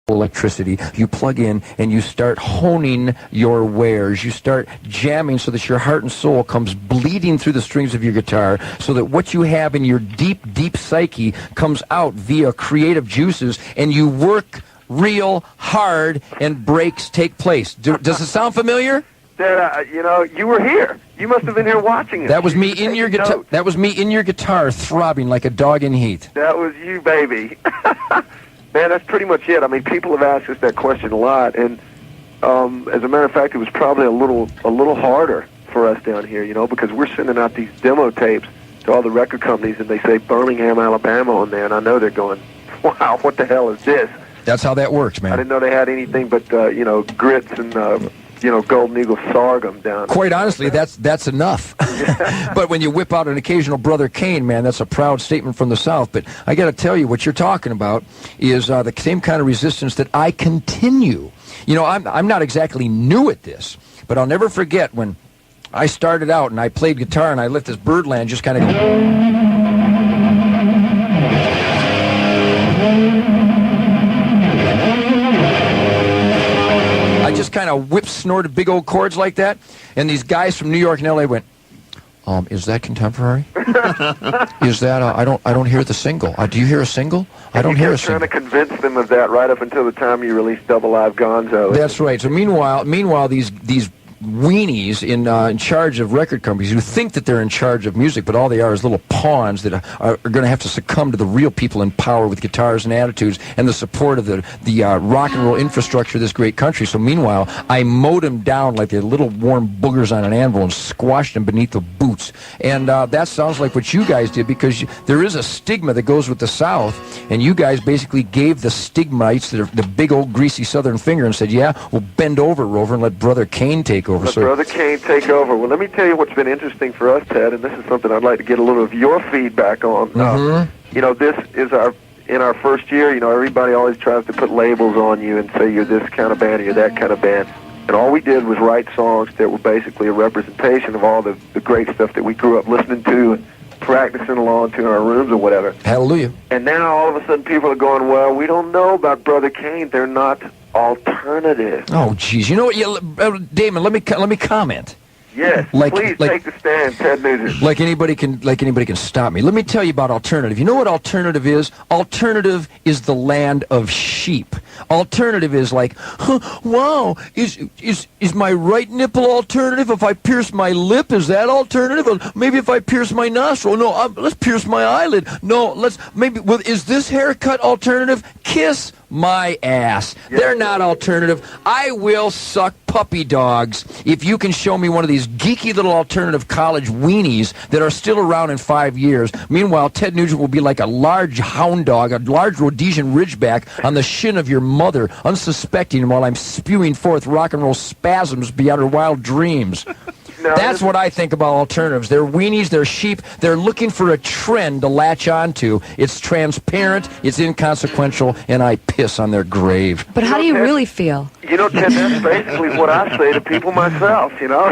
electricity. You plug in and you start honing your wares. You start jamming so that your heart and soul comes bleeding through the strings of your guitar, so that what you have in your deep, deep psyche comes out via creative juices, and you work real hard and breaks take place. Does it sound familiar? You know, you were here. You must have been here watching it. That was me in your guitar. That was me in your guitar, throbbing like a dog in heat. That was you, baby. Man, that's pretty much it. I mean, people have asked us that question a lot, and as a matter of fact, it was probably a little harder for us down here, you know, because we're sending out these demo tapes to all the record companies, and they say Birmingham, Alabama on there, and I know they're going, wow, what the hell is this? That's how that works, man. I didn't know they had anything but, you know, grits and, you know, Golden Eagle sorghum down. Quite honestly, that's enough. But when you whip out an occasional Brother Kane, man, that's a proud statement from the South. But I got to tell you, what you're talking about is the same kind of resistance that I continue. You know, I'm not exactly new at this, but I'll never forget when I started out and I played guitar and I let this Birdland just kind of go. Just kind of whip-snorted big old chords like that, and these guys from New York and L.A. went, is that contemporary? Is that, I don't hear the single. Do you hear a single? I don't hear a single. You're trying to convince them of that right up until the time you released Double Live Gonzo. That's right. So meanwhile, these weenies in charge of record companies who think that they're in charge of music, but all they are is little pawns that are going to have to succumb to the real people in power with guitars and attitudes and the support of the rock and roll infrastructure of this great country. So meanwhile, I mowed them down like they're little warm boogers on an anvil and squashed them beneath the boots. And that sounds like what you guys did, because there is a stigma that goes with the South, and you guys basically gave the stigmites the big old greasy southern finger and said, yeah, well, bend over, Rover, and let Brother Kane take over. Let Brother Kane take over. Well, let me tell you what's been interesting for us, Ted, and this is something I'd like to get a little of your feedback on. You know, this is in our first year, you know, everybody always tries to put labels on you and say you're this kind of band or you're that kind of band. And all we did was write songs that were basically a representation of all the great stuff that we grew up listening to and practicing along to in our rooms or whatever. Hallelujah. And now all of a sudden people are going, well, we don't know about Brother Kane. They're not alternative. Oh, geez. You know what, Damon, let me comment. Yes, please take the stand, Ted Nugent. Like anybody can stop me. Let me tell you about alternative. You know what alternative is? Alternative is the land of sheep. Alternative is like, wow, is my right nipple alternative? If I pierce my lip, is that alternative? Or maybe if I pierce my nostril, no, let's pierce my eyelid. No, is this haircut alternative? Kiss my ass. Yes. They're not alternative. I will suck puppy dogs if you can show me one of these geeky little alternative college weenies that are still around in 5 years. Meanwhile, Ted Nugent will be like a large hound dog, a large Rhodesian Ridgeback on the shin of your mother, unsuspecting, while I'm spewing forth rock and roll spasms beyond her wild dreams. That's what I think about alternatives. They're weenies, they're sheep, they're looking for a trend to latch onto. It's transparent, it's inconsequential, and I piss on their grave. But how do you really feel? You know, Ted, that's basically what I say to people myself, you know?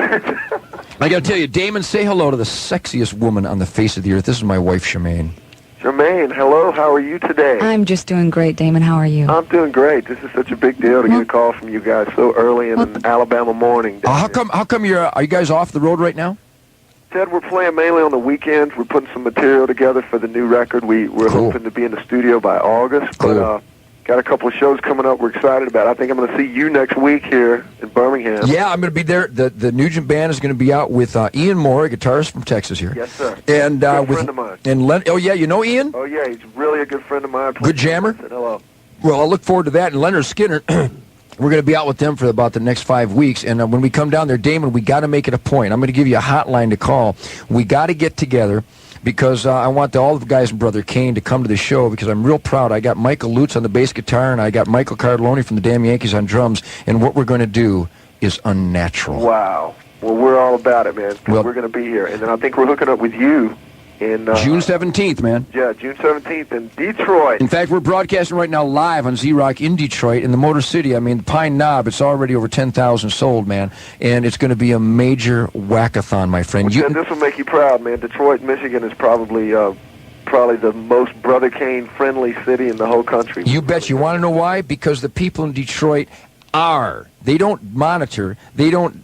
I gotta tell you, Damon, say hello to the sexiest woman on the face of the earth. This is my wife, Charmaine. Jermaine, hello, how are you today? I'm just doing great, Damon. How are you? I'm doing great. This is such a big deal to get a call from you guys so early in an Alabama morning. How come are you guys off the road right now? Ted, we're playing mainly on the weekends. We're putting some material together for the new record. We're hoping to be in the studio by August, but got a couple of shows coming up we're excited about. I think I'm going to see you next week here in Birmingham. Yeah, I'm going to be there. The Nugent Band is going to be out with Ian Moore, a guitarist from Texas here. Yes, sir. And good friend of mine. Oh, yeah, you know Ian? Oh, yeah, he's really a good friend of mine. Good jammer? Hello. Well, I look forward to that. And Leonard Skinner, we're going to be out with them for about the next 5 weeks. And when we come down there, Damon, we got to make it a point. I'm going to give you a hotline to call. We got to get together, because I want all the guys and Brother Kane to come to the show, because I'm real proud. I got Michael Lutz on the bass guitar, and I got Michael Cardelloni from the Damn Yankees on drums, and what we're going to do is unnatural. Wow. Well, we're all about it, man. We're going to be here. And then I think we're hooking up with you in June 17th, man. Yeah, June 17th in Detroit. In fact, we're broadcasting right now live on Z-Rock in Detroit, in the Motor City. I mean, Pine Knob, it's already over 10,000 sold, man. And it's going to be a major whackathon, my friend. Well, this will make you proud, man. Detroit, Michigan is probably probably the most Brother Kane-friendly city in the whole country. You bet. You want to know why? Because the people in Detroit are. They don't monitor. They don't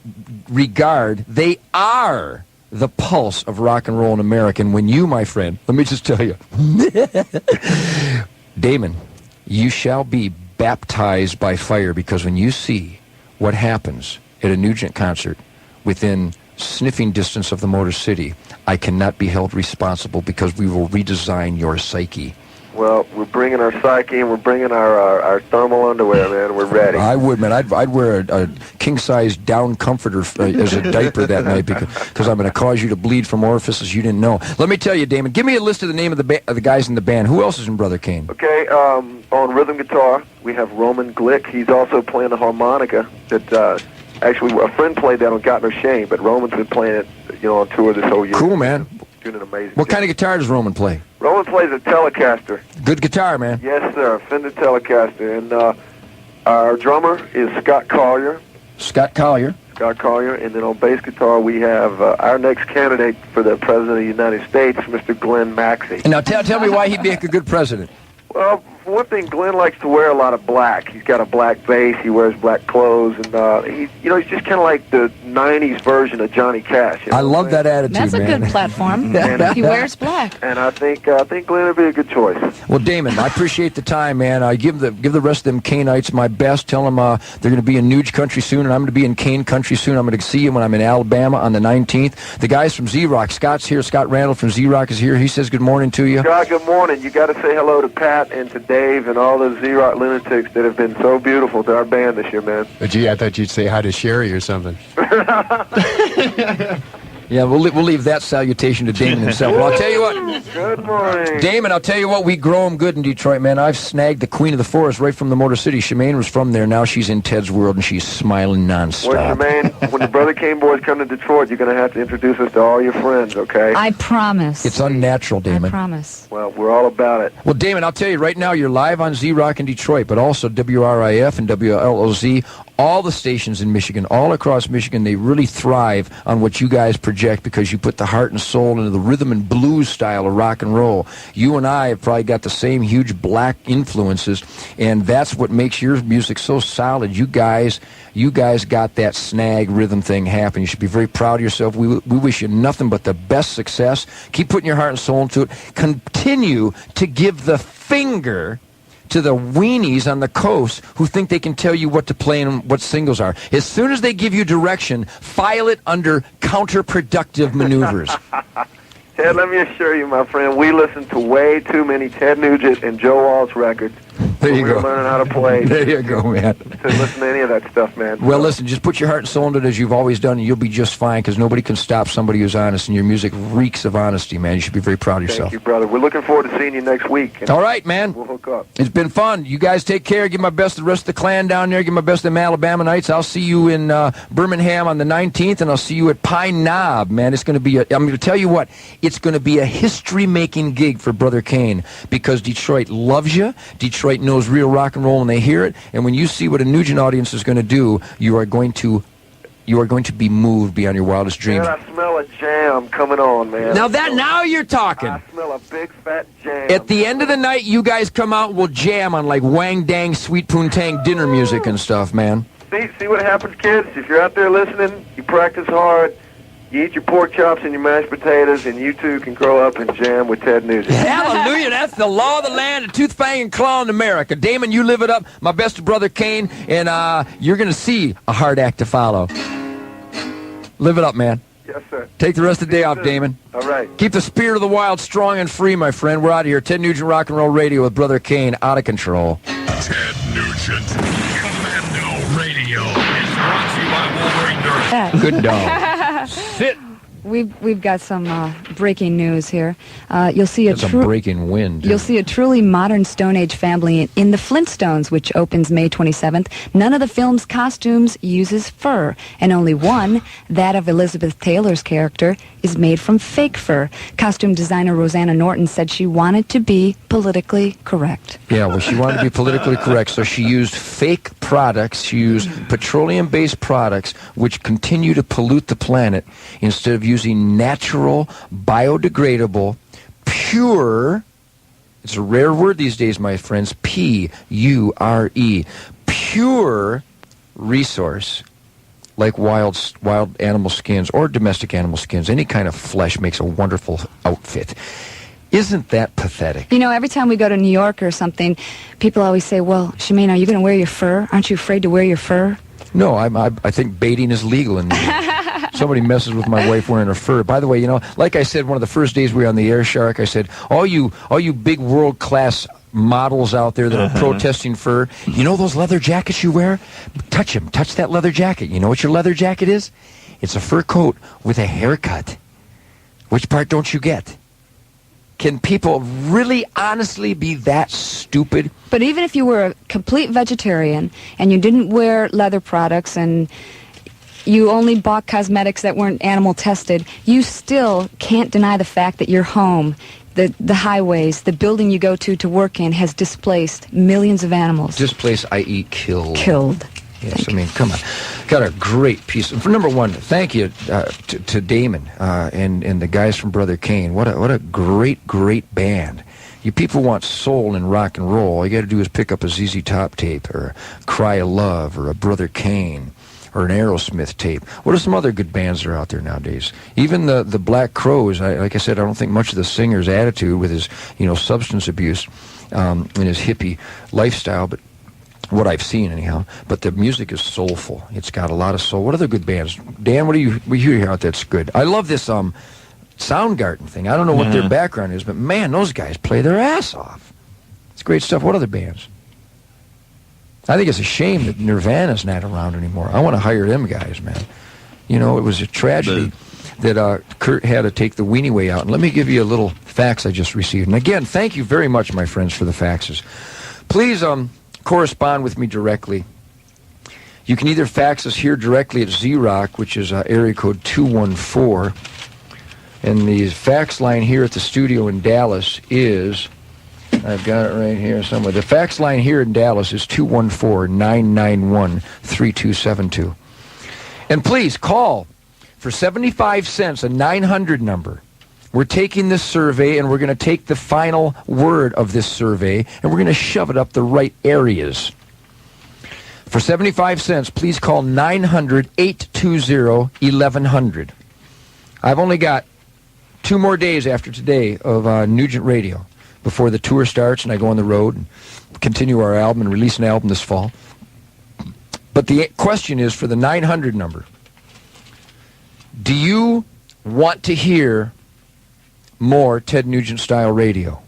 regard. They are the pulse of rock and roll in America. And when you, my friend, let me just tell you, Damon, you shall be baptized by fire, because when you see what happens at a Nugent concert within sniffing distance of the Motor City, I cannot be held responsible, because we will redesign your psyche. Well, we're bringing our psyche and we're bringing our thermal underwear, man. We're ready. I would, man. I'd wear a king-size down comforter as a diaper that night, because I'm going to cause you to bleed from orifices you didn't know. Let me tell you, Damon, give me a list of the name of the guys in the band. Who else is in Brother Kane? Okay, on rhythm guitar, we have Roman Glick. He's also playing the harmonica that actually a friend played that on Got No Shame, but Roman's been playing it, on tour this whole year. Cool, man. Doing an amazing What job. kind of guitar does Roman play? Roman plays a Telecaster. Good guitar, man. Yes, sir, Fender Telecaster. And our drummer is Scott Collier. Scott Collier. And then on bass guitar we have our next candidate for the President of the United States, Mr. Glenn Maxey. Now tell me why he'd be a good president. Well, for one thing, Glenn likes to wear a lot of black. He's got a black bass. He wears black clothes, and he's just kind of like the '90s version of Johnny Cash. I love that attitude, That's a man. good platform. He wears black. And I think Glenn would be a good choice. Well, Damon, I appreciate the time, man. I give the rest of them Caneites my best. Tell them they're going to be in Nuge country soon, and I'm going to be in Kane country soon. I'm going to see you when I'm in Alabama on the 19th. The guys from Z-Rock, Scott's here. Scott Randall from Z-Rock is here. He says good morning to you. Scott, good morning. You got to say hello to Pat and to Dave and all those Z-Rock lunatics that have been so beautiful to our band this year, man. Gee, I thought you'd say hi to Sherry or something. Yeah, we'll leave that salutation to Damon himself. Well, I'll tell you what. Good morning. Damon, I'll tell you what, we grow them good in Detroit, man. I've snagged the queen of the forest right from the Motor City. Shemaine was from there. Now she's in Ted's world, and she's smiling nonstop. Well, Shemaine, when the Brother Kane boys come to Detroit, you're going to have to introduce us to all your friends, okay? I promise. It's unnatural, Damon. I promise. Well, we're all about it. Well, Damon, I'll tell you right now, you're live on Z-Rock in Detroit, but also WRIF and WLOZ, all the stations in Michigan, all across Michigan, they really thrive on what you guys project, because you put the heart and soul into the rhythm and blues style of rock and roll. You and I have probably got the same huge black influences, and that's what makes your music so solid. You guys got that snag rhythm thing happen. You should be very proud of yourself. We wish you nothing but the best success. Keep putting your heart and soul into it. Continue to give the finger to the weenies on the coast who think they can tell you what to play and what singles are. As soon as they give you direction, file it under counterproductive maneuvers. Ted, let me assure you, my friend, we listen to way too many Ted Nugent and Joe Walsh records. There you We're go. learning how to play. There you go, man. To listen to any of that stuff, man. Well, listen, just put your heart and soul into it as you've always done, and you'll be just fine, because nobody can stop somebody who's honest, and your music reeks of honesty, man. You should be very proud of yourself. Thank you, brother. We're looking forward to seeing you next week. All right, man. We'll hook up. It's been fun. You guys take care. Give my best to the rest of the clan down there. Give my best to them Alabama Nights. I'll see you in Birmingham on the 19th, and I'll see you at Pine Knob, man. It's going to be I'm going to tell you what, it's going to be a history-making gig for Brother Kane, because Detroit loves you. Detroit knows real rock and roll when they hear it, and when you see what a Nugent audience is going to do, you are going to be moved beyond your wildest dreams. Man, I smell a jam coming on, man. Now you're talking. I smell a big fat jam. At the end of the night, you guys come out and we'll jam on like Wang Dang, Sweet Poontang dinner music and stuff, man. See what happens, kids? If you're out there listening, you practice hard, you eat your pork chops and your mashed potatoes, and you too can grow up and jam with Ted Nugent. Hallelujah, that's the law of the land, a tooth, fang, and claw in America. Damon, you live it up. My best to Brother Kane, and you're going to see a hard act to follow. Live it up, man. Yes, sir. Take the rest of the day off, Damon. All right. Keep the spirit of the wild strong and free, my friend. We're out of here. Ted Nugent Rock and Roll Radio with Brother Kane, out of control. Ted Nugent. Commando Radio is brought to you by Wolverine Nurse. Good dog. Sit. We've got some breaking news here. You'll see That's a breaking wind. You'll see a truly modern Stone Age family in The Flintstones, which opens May 27th. None of the film's costumes uses fur, and only one, that of Elizabeth Taylor's character, is made from fake fur. Costume designer Rosanna Norton said she wanted to be politically correct. Yeah, well, she wanted to be politically correct, so she used fake products. She used petroleum-based products, which continue to pollute the planet, instead of using natural, biodegradable, pure, it's a rare word these days, my friends, P-U-R-E, pure resource, like wild animal skins or domestic animal skins. Any kind of flesh makes a wonderful outfit. Isn't that pathetic? You know, every time we go to New York or something, people always say, well, Shemaine, are you going to wear your fur? Aren't you afraid to wear your fur? No, I think baiting is legal in New York. Somebody messes with my wife wearing her fur. By the way, you know, like I said, one of the first days we were on the air, Shark, I said, all you big world-class models out there that are protesting fur, you know those leather jackets you wear? Touch them. Touch that leather jacket. You know what your leather jacket is? It's a fur coat with a haircut. Which part don't you get? Can people really honestly be that stupid? But even if you were a complete vegetarian and you didn't wear leather products and you only bought cosmetics that weren't animal tested, you still can't deny the fact that your home, the highways, the building you go to work in has displaced millions of animals. Displaced, i.e. killed. Killed. Yes, I mean, come on. Got a great piece. For number one, thank you to Damon and the guys from Brother Kane. What a great band. You people want soul and rock and roll. All you got to do is pick up a ZZ Top tape or a Cry of Love or a Brother Kane or an Aerosmith tape. What are some other good bands that are out there nowadays? Even the Black Crowes. Like I said, I don't think much of the singer's attitude with his substance abuse and his hippie lifestyle, but what I've seen anyhow. But the music is soulful. It's got a lot of soul. What other good bands? Dan, what do you hear out that's good? I love this Soundgarden thing. I don't know what their background is, but man, those guys play their ass off. It's great stuff. What other bands? I think it's a shame that Nirvana's not around anymore. I want to hire them guys, man. You know, it was a tragedy that Kurt had to take the weenie way out. And let me give you a little fax I just received. And again, thank you very much, my friends, for the faxes. Please correspond with me directly. You can either fax us here directly at Z-Rock, which is area code 214. And the fax line here at the studio in Dallas is... I've got it right here somewhere. The fax line here in Dallas is 214-991-3272. And please call for 75 cents, a 900 number. We're taking this survey, and we're going to take the final word of this survey, and we're going to shove it up the right areas. For 75 cents, please call 900-820-1100. I've only got 2 more days after today of Nugent Radio before the tour starts and I go on the road and continue our album and release an album this fall. But the question is for the 900 number, do you want to hear more Ted Nugent style radio?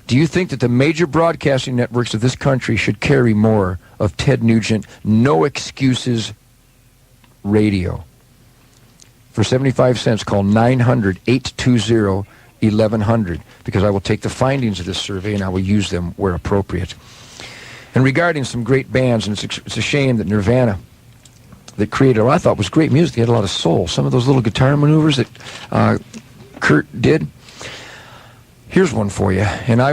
Do you think that the major broadcasting networks of this country should carry more of Ted Nugent, no excuses radio? For 75 cents, call 900-820-1100, because I will take the findings of this survey and I will use them where appropriate. And regarding some great bands, and it's a shame that Nirvana, that created what I thought was great music, they had a lot of soul. Some of those little guitar maneuvers that Kurt did. Here's one for you. And I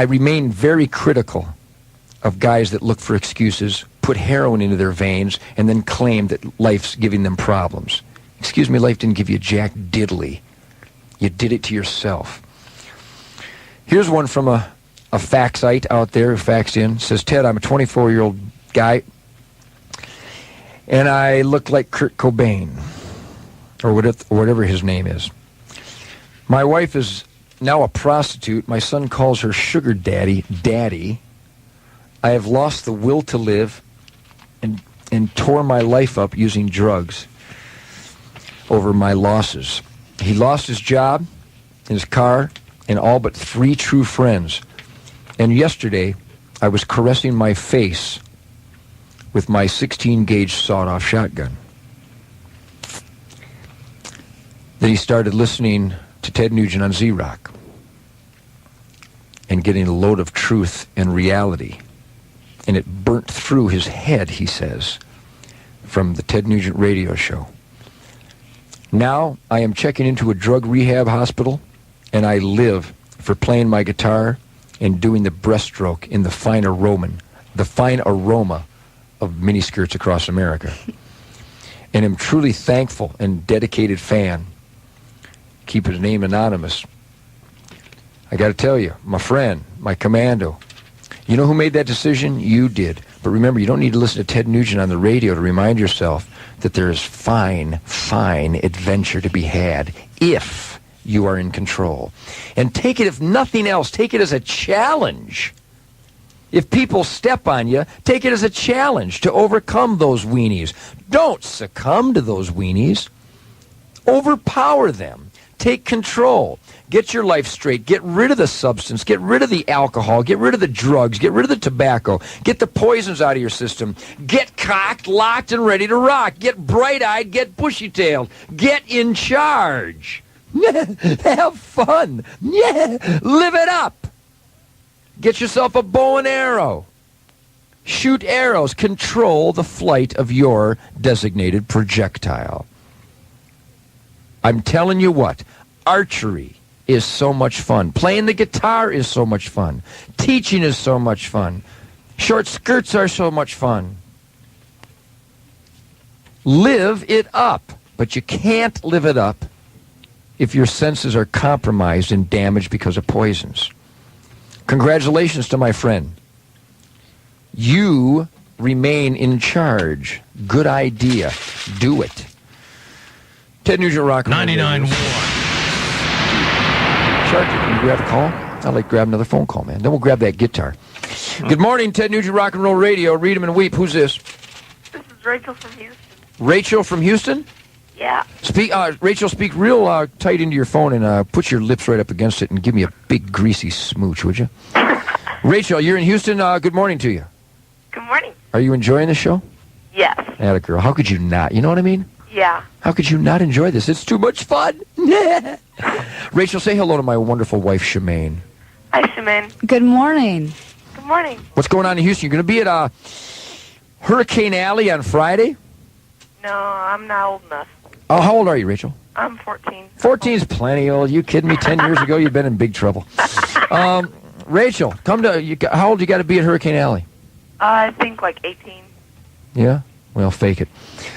remain very critical of guys that look for excuses, put heroin into their veins, and then claim that life's giving them problems. Excuse me, life didn't give you jack diddly. You did it to yourself. Here's one from a faxite out there who faxed in. It says, Ted, I'm a 24-year-old guy, and I look like Kurt Cobain, or whatever his name is. My wife is now a prostitute. My son calls her sugar daddy, Daddy. I have lost the will to live and tore my life up using drugs over my losses. He lost his job, his car, and all but 3 true friends. And yesterday, I was caressing my face with my 16-gauge sawed-off shotgun. Then he started listening to Ted Nugent on Z-Rock and getting a load of truth and reality. And it burnt through his head, he says, from the Ted Nugent radio show. Now I am checking into a drug rehab hospital, and I live for playing my guitar and doing the breaststroke in the fine aroma of miniskirts across America. And am truly thankful and dedicated fan. keep his name anonymous. I got to tell you, my friend, my Commando, you know who made that decision? You did. But remember, you don't need to listen to Ted Nugent on the radio to remind yourself that there is fine, fine adventure to be had if you are in control. And take it, if nothing else, take it as a challenge. If people step on you, take it as a challenge to overcome those weenies. Don't succumb to those weenies. Overpower them. Take control. Get your life straight. Get rid of the substance. Get rid of the alcohol. Get rid of the drugs. Get rid of the tobacco. Get the poisons out of your system. Get cocked, locked, and ready to rock. Get bright-eyed. Get bushy-tailed. Get in charge. Have fun. Live it up. Get yourself a bow and arrow. Shoot arrows. Control the flight of your designated projectile. I'm telling you what, archery is so much fun. Playing the guitar is so much fun. Teaching is so much fun. Short skirts are so much fun. Live it up. But you can't live it up if your senses are compromised and damaged because of poisons. Congratulations to my friend. You remain in charge. Good idea. Do it. Ted Nugent Rock and Roll 99.1. Sharky, can you grab a call? I'd like to grab another phone call, man. Then we'll grab that guitar. Good morning, Ted Nugent Rock and Roll Radio. Read 'em and weep. Who's this? This is Rachel from Houston. Rachel from Houston? Yeah. Rachel, speak real tight into your phone and put your lips right up against it and give me a big greasy smooch, would you? Rachel, you're in Houston. Good morning to you. Good morning. Are you enjoying the show? Yes. Atta girl. How could you not? You know what I mean? Yeah. How could you not enjoy this? It's too much fun. Rachel, say hello to my wonderful wife, Shemaine. Hi, Shemaine. Good morning. Good morning. What's going on in Houston? You're going to be at Hurricane Alley on Friday? No, I'm not old enough. Oh, how old are you, Rachel? I'm 14. 14's plenty old. You kidding me? 10 years ago, you'd been in big trouble. Rachel, how old you got to be at Hurricane Alley? I think like 18. Yeah? Well, fake it.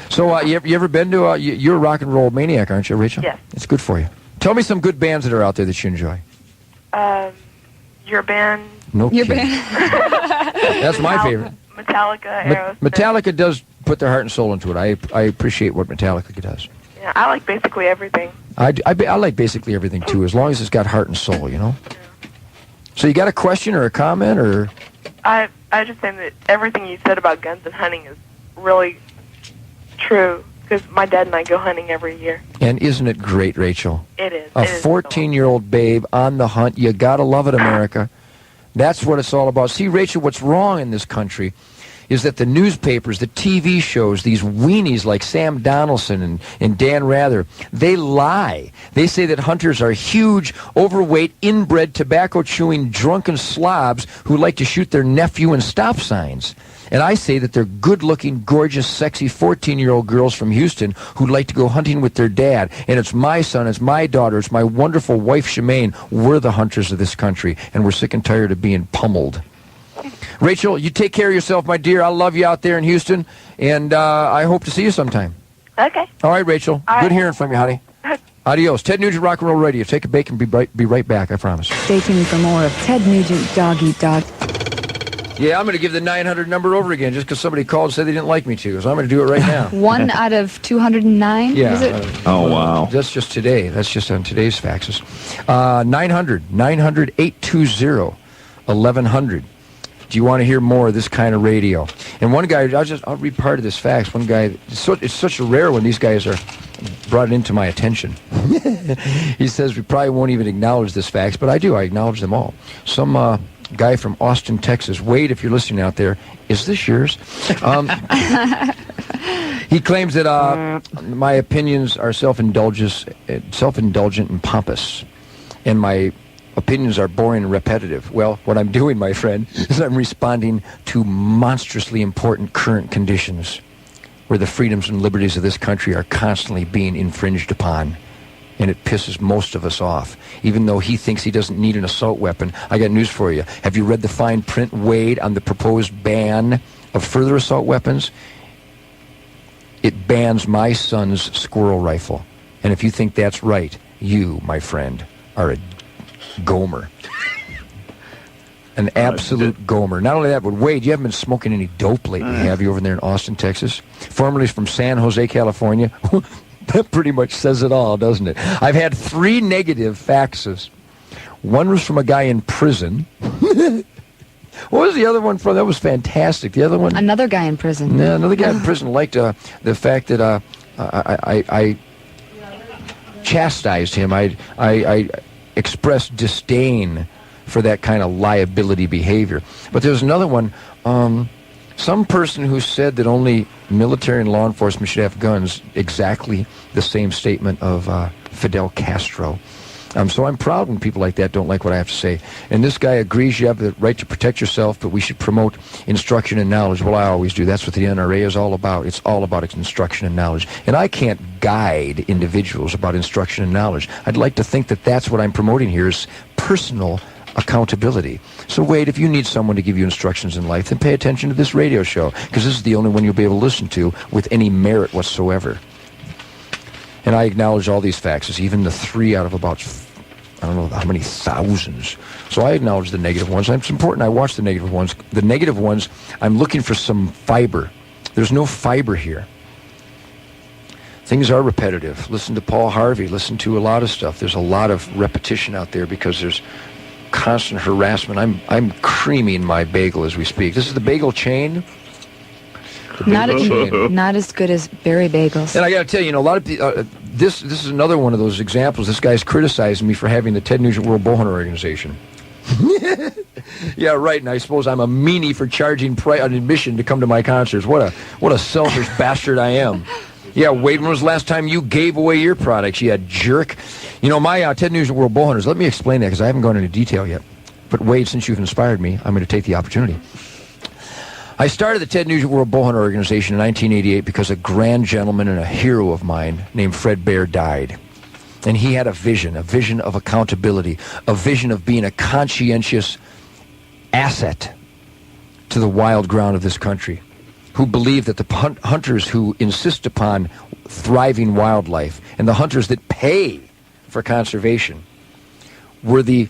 So, you ever been to, you're a rock and roll maniac, aren't you, Rachel? Yes. It's good for you. Tell me some good bands that are out there that you enjoy. Your band. No Your kidding. band. That's my favorite. Metallica, Aerosmith. Metallica does put their heart and soul into it. I appreciate what Metallica does. Yeah, I like basically everything. I like basically everything, too, as long as it's got heart and soul, you know? Yeah. So you got a question or a comment, or? I just think that everything you said about guns and hunting is really true, because my dad and I go hunting every year. And isn't it great, Rachel? It is. A It is 14-year-old babe on the hunt. You gotta love it, America. That's what it's all about. See, Rachel, what's wrong in this country is that the newspapers, the TV shows, these weenies like Sam Donaldson and Dan Rather, they lie. They say that hunters are huge, overweight, inbred, tobacco-chewing, drunken slobs who like to shoot their nephew in stop signs. And I say that they're good-looking, gorgeous, sexy 14-year-old girls from Houston who like to go hunting with their dad. And it's my son, it's my daughter, it's my wonderful wife, Shemaine. We're the hunters of this country, and we're sick and tired of being pummeled. Rachel, you take care of yourself, my dear. I love you out there in Houston, and I hope to see you sometime. Okay. All right, Rachel. All right. Good hearing from you, honey. Adios. Ted Nugent Rock and Roll Radio. Take a break and be right back, I promise. Stay tuned for more of Ted Nugent Dog Eat Dog. Yeah, I'm going to give the 900 number over again just because somebody called and said they didn't like me to, so I'm going to do it right now. 1 out of 209? Yeah. Is it? Oh, wow. That's just today. That's just on today's faxes. 900-820-1100. Do you want to hear more of this kind of radio? And one guy, I'll read part of this fax. One guy, it's such a rare when these guys are brought into my attention. He says we probably won't even acknowledge this fax, but I do. I acknowledge them all. Some guy from Austin, Texas. Wade, if you're listening out there, is this yours? He claims that my opinions are self-indulgent and pompous, and my opinions are boring and repetitive. Well, what I'm doing, my friend, is I'm responding to monstrously important current conditions where the freedoms and liberties of this country are constantly being infringed upon. And it pisses most of us off. Even though he thinks he doesn't need an assault weapon, I got news for you. Have you read the fine print, Wade, on the proposed ban of further assault weapons? It bans my son's squirrel rifle. And if you think that's right, You, my friend, are a gomer. An absolute gomer. Not only that, but Wade, you haven't been smoking any dope lately, have you, over there in Austin, Texas? Formerly from San Jose, California. That pretty much says it all, doesn't it? I've had 3 negative faxes. One was from a guy in prison. What was the other one from? That was fantastic. The other one? Another guy in prison. Yeah, another guy in prison liked the fact that I chastised him. I expressed disdain for that kind of liability behavior. But there's another one, some person who said that only military and law enforcement should have guns, exactly the same statement of Fidel Castro. So I'm proud when people like that don't like what I have to say. And this guy agrees you have the right to protect yourself, but we should promote instruction and knowledge. Well, I always do. That's what the NRA is all about. It's all about instruction and knowledge. And I can't guide individuals about instruction and knowledge. I'd like to think that that's what I'm promoting here is personal accountability. So Wade, if you need someone to give you instructions in life, then pay attention to this radio show, because this is the only one you'll be able to listen to with any merit whatsoever. And I acknowledge all these faxes, even the 3 out of about, I don't know how many thousands. So I acknowledge the negative ones. It's important I watch the negative ones. The negative ones, I'm looking for some fiber. There's no fiber here. Things are repetitive. Listen to Paul Harvey. Listen to a lot of stuff. There's a lot of repetition out there because there's constant harassment. I'm creaming my bagel as we speak. This is the bagel chain. Not as good as Berry Bagels. And I got to tell you, a lot of this is another one of those examples. This guy's criticizing me for having the Ted Nugent World Bowhunter Organization. Yeah, right. And I suppose I'm a meanie for charging an admission to come to my concerts. What a selfish bastard I am. Yeah, Wade, when was the last time you gave away your products, you jerk? My Ted Nugent World Bowhunters, let me explain that because I haven't gone into detail yet. But Wade, since you've inspired me, I'm going to take the opportunity. I started the Ted Nugent World Bowhunter Organization in 1988 because a grand gentleman and a hero of mine named Fred Bear died. And he had a vision of accountability, a vision of being a conscientious asset to the wild ground of this country, who believed that the hunters who insist upon thriving wildlife and the hunters that pay for conservation were the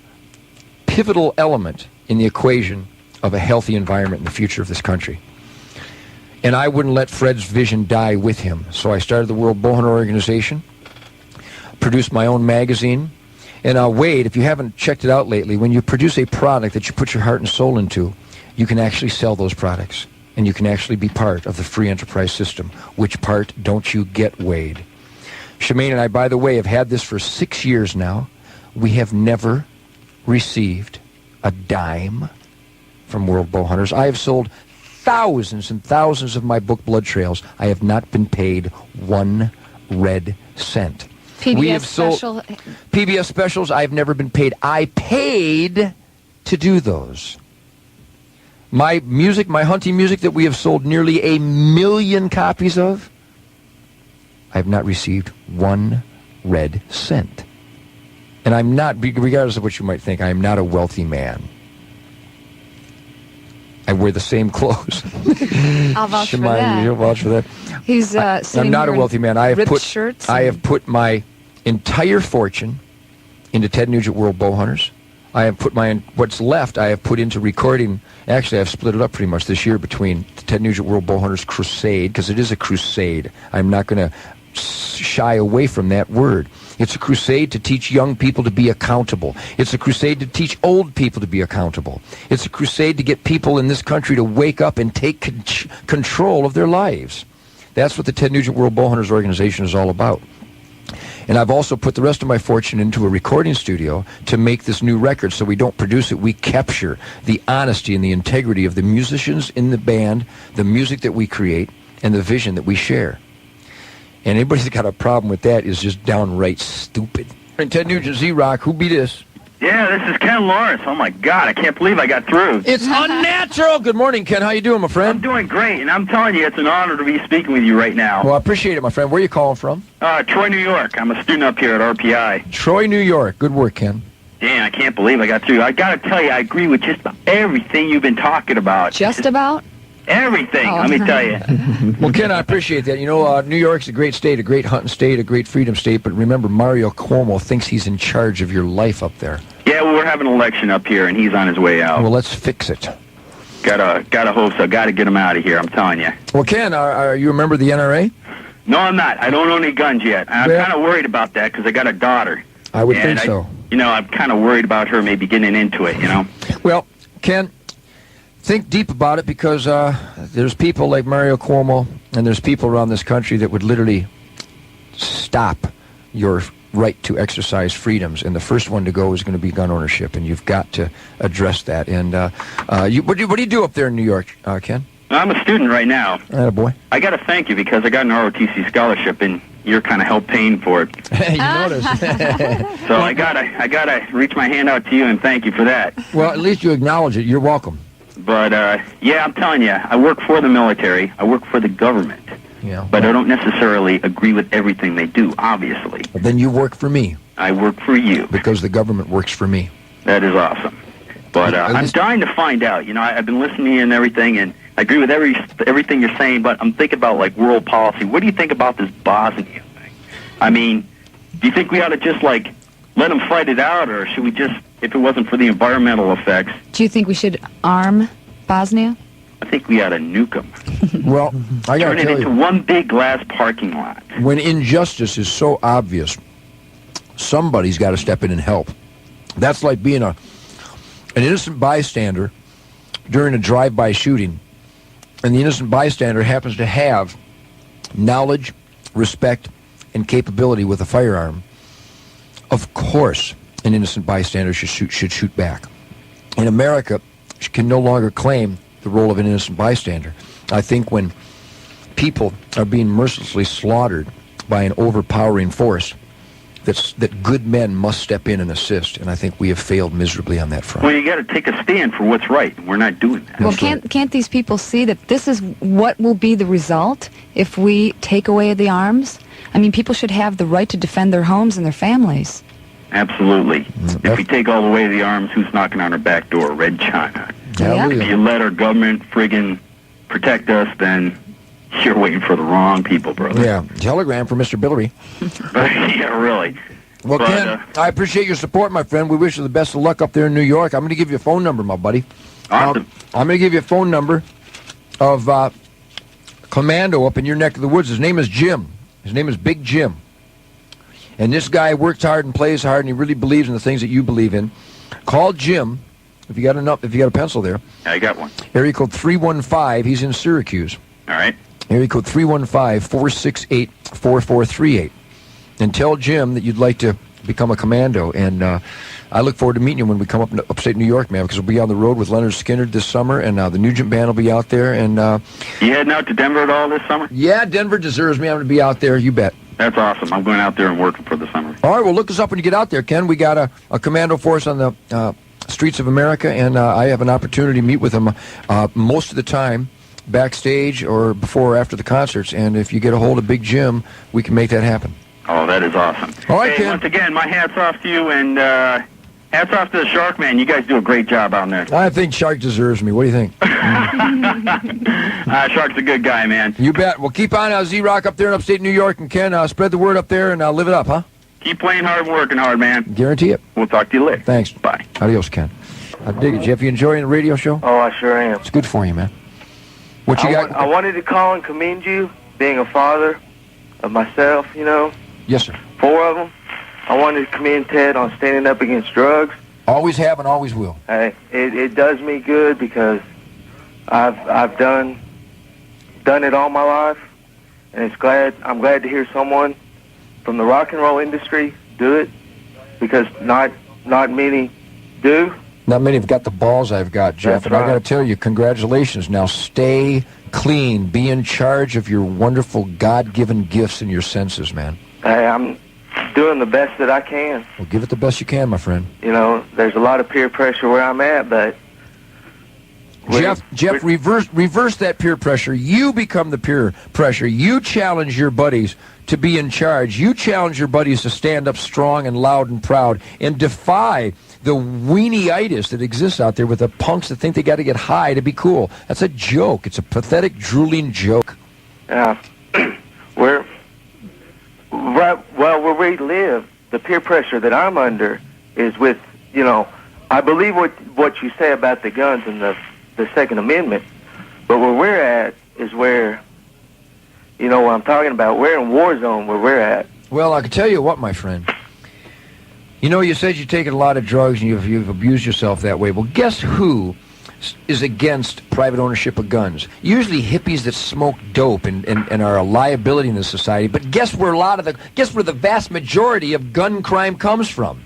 pivotal element in the equation of a healthy environment in the future of this country. And I wouldn't let Fred's vision die with him. So I started the World Bowhunter Organization, produced my own magazine. And Wade, if you haven't checked it out lately, when you produce a product that you put your heart and soul into, you can actually sell those products. And you can actually be part of the free enterprise system. Which part don't you get, Wade? Shemaine and I, by the way, have had this for 6 years now. We have never received a dime from World Bowhunters. I have sold thousands and thousands of my book, Blood Trails. I have not been paid 1 red cent. PBS specials, I've never been paid. I paid to do those. My music, my hunting music that we have sold nearly 1 million copies of, I have not received 1 red cent. And I'm not, regardless of what you might think, I am not a wealthy man. I wear the same clothes. I'll vouch for that. You'll vouch for that. He's I'm not a wealthy man. I have put my entire fortune into Ted Nugent World Bowhunters. I have put what's left, I have put into recording. Actually, I've split it up pretty much this year between the Ted Nugent World Bowhunters Crusade, because it is a crusade. I'm not going to shy away from that word. It's a crusade to teach young people to be accountable. It's a crusade to teach old people to be accountable. It's a crusade to get people in this country to wake up and take control of their lives. That's what the Ted Nugent World Bowhunters Organization is all about. And I've also put the rest of my fortune into a recording studio to make this new record. So we don't produce it, we capture the honesty and the integrity of the musicians in the band, the music that we create, and the vision that we share. And anybody that's got a problem with that is just downright stupid. And Ted Nugent, Z-Rock, who beat this? Yeah, this is Ken Lawrence. Oh, my God, I can't believe I got through. It's unnatural. Good morning, Ken. How you doing, my friend? I'm doing great, and I'm telling you, it's an honor to be speaking with you right now. Well, I appreciate it, my friend. Where are you calling from? Troy, New York. I'm a student up here at RPI. Troy, New York. Good work, Ken. Damn, I can't believe I got through. I got to tell you, I agree with just about everything you've been talking about. Just about? Everything, let me tell you. Well, Ken, I appreciate that. You know, New York's a great state, a great hunting state, a great freedom state, but remember, Mario Cuomo thinks he's in charge of your life up there. Yeah, well, we're having an election up here, and he's on his way out. Well, let's fix it. Gotta hope so. Gotta get him out of here, I'm telling you. Well, Ken, are you a member of the NRA? No, I'm not. I don't own any guns yet. I'm Well- kind of worried about that because I got a daughter. I would And think so. I'm kind of worried about her maybe getting into it, Well, Ken, think deep about it because there's people like Mario Cuomo and there's people around this country that would literally stop your right to exercise freedoms, and the first one to go is going to be gun ownership, and you've got to address that. And what do you do up there in New York, Ken? I'm a student right now. Attaboy. I got to thank you because I got an ROTC scholarship, and you're kind of helped paying for it. You notice. So I gotta reach my hand out to you and thank you for that. Well, at least you acknowledge it. You're welcome. But yeah, I'm telling you, I work for the military. I work for the government. Yeah. But I don't necessarily agree with everything they do, obviously. Then you work for me. I work for you. Because the government works for me. That is awesome. But I'm dying to find out. I've been listening to you and everything, and I agree with everything you're saying, but I'm thinking about, like, world policy. What do you think about this Bosnia thing? I mean, do you think we ought to just, like, let them fight it out, or should we just, if it wasn't for the environmental effects? Do you think we should arm Bosnia? I think we ought to nuke them. Well, I got to Turn it tell into you, one big glass parking lot. when injustice is so obvious, somebody's got to step in and help. That's like being an innocent bystander during a drive-by shooting, and the innocent bystander happens to have knowledge, respect, and capability with a firearm. Of course, an innocent bystander should shoot back. In America, she can no longer claim the role of an innocent bystander. I think when people are being mercilessly slaughtered by an overpowering force, that good men must step in and assist, and I think we have failed miserably on that front. Well, you got to take a stand for what's right, and we're not doing that. Well, can't these people see that this is what will be the result if we take away the arms? I mean, people should have the right to defend their homes and their families. Absolutely. If we take all the way the arms, who's knocking on our back door? Red China. Hallelujah. If you let our government friggin' protect us, then you're waiting for the wrong people, brother. Yeah, telegram for Mr. Billery. Yeah, really. Well, But, Ken, I appreciate your support, my friend. We wish you the best of luck up there in New York. I'm going to give you a phone number, my buddy. Awesome. I'm going to give you a phone number of Commando up in your neck of the woods. His name is Jim. His name is Big Jim. And this guy works hard and plays hard, and he really believes in the things that you believe in. Call Jim if you got a pencil there. I got one. Area code 315. He's in Syracuse. All right. Area code 315-468-4438. And tell Jim that you'd like to become a commando. And I look forward to meeting you when we come up to upstate New York, man, because we'll be on the road with Leonard Skinner this summer, and the Nugent Band will be out there. And You heading out to Denver at all this summer? yeah, Denver deserves me. I'm going to be out there. You bet. That's awesome. I'm going out there and working for the summer. All right, well, look us up when you get out there, Ken. We got a commando force on the streets of America, and I have an opportunity to meet with them most of the time, backstage or before or after the concerts. And if you get a hold of Big Jim, we can make that happen. Oh, that is awesome. All right, hey, Ken. once again, my hat's off to you, and hats off to the Shark Man. You guys do a great job out there. I think Shark deserves me. What do you think? Shark's a good guy, man. You bet. Well, keep on Z-Rock up there in upstate New York, and Ken, spread the word up there and live it up, huh? Keep playing hard and working hard, man. Guarantee it. We'll talk to you later. Thanks. Bye. Adios, Ken. I dig it, Jeff. You enjoying the radio show? Oh, I sure am. It's good for you, man. What you got? I wanted to call and commend you, being a father of myself, Yes, sir. 4 of them. I wanted to commend Ted on standing up against drugs. Always have and always will. Hey, it does me good because I've done it all my life, and I'm glad to hear someone from the rock and roll industry do it, because not many do. Not many have got the balls I've got, Jeff. That's and I right. got to tell you, congratulations. Now stay clean. Be in charge of your wonderful God-given gifts and your senses, man. Hey, I'm doing the best that I can. Well, give it the best you can, my friend. There's a lot of peer pressure where I'm at, but Jeff, reverse that peer pressure. You become the peer pressure. You challenge your buddies to be in charge. You challenge your buddies to stand up strong and loud and proud and defy the weenie-itis that exists out there with the punks that think they got to get high to be cool. That's a joke. It's a pathetic, drooling joke. Yeah. Where we live, the peer pressure that I'm under is with, I believe what you say about the guns and the Second Amendment, but where we're at is where, what I'm talking about, we're in war zone where we're at. Well, I can tell you what, my friend. You said you've taken a lot of drugs and you've abused yourself that way. Well, guess who is against private ownership of guns? Usually hippies that smoke dope and are a liability in the society. But guess where the vast majority of gun crime comes from?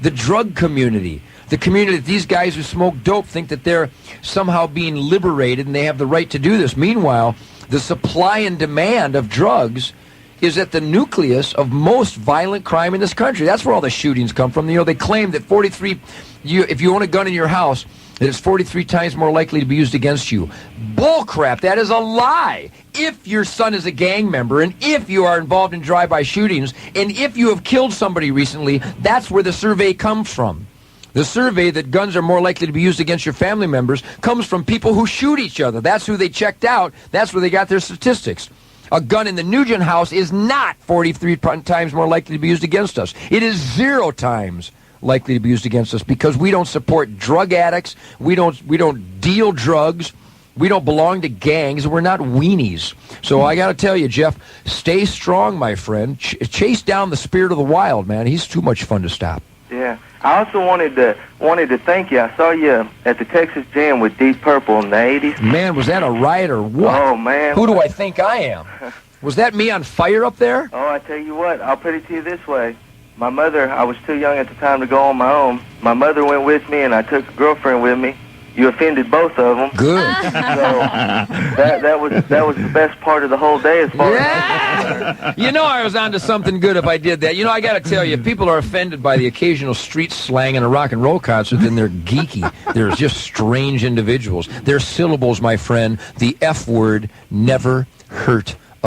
The drug community. The community that these guys who smoke dope think that they're somehow being liberated and they have the right to do this. Meanwhile, the supply and demand of drugs is at the nucleus of most violent crime in this country. That's where all the shootings come from. They claim that if you own a gun in your house, that it's 43 times more likely to be used against you. Bull crap. That is a lie. If your son is a gang member, and if you are involved in drive-by shootings, and if you have killed somebody recently, that's where the survey comes from. The survey that guns are more likely to be used against your family members comes from people who shoot each other. That's who they checked out. That's where they got their statistics. A gun in the Nugent house is not 43 times more likely to be used against us. It is 0 times likely to be used against us because we don't support drug addicts. We don't deal drugs. We don't belong to gangs. We're not weenies. So I got to tell you, Jeff, stay strong, my friend. Chase down the spirit of the wild, man. He's too much fun to stop. Yeah. I also wanted to thank you. I saw you at the Texas Jam with Deep Purple in the 80s. Man, was that a riot or what? Oh, man. Who do I think I am? Was that me on fire up there? Oh, I tell you what. I'll put it to you this way. My mother, I was too young at the time to go on my own. My mother went with me, and I took a girlfriend with me. You offended both of them. Good. So that was the best part of the whole day as far as I was onto something good if I did that. I got to tell you, if people are offended by the occasional street slang in a rock and roll concert, then they're geeky. They're just strange individuals. Their syllables, my friend, the F word never hurt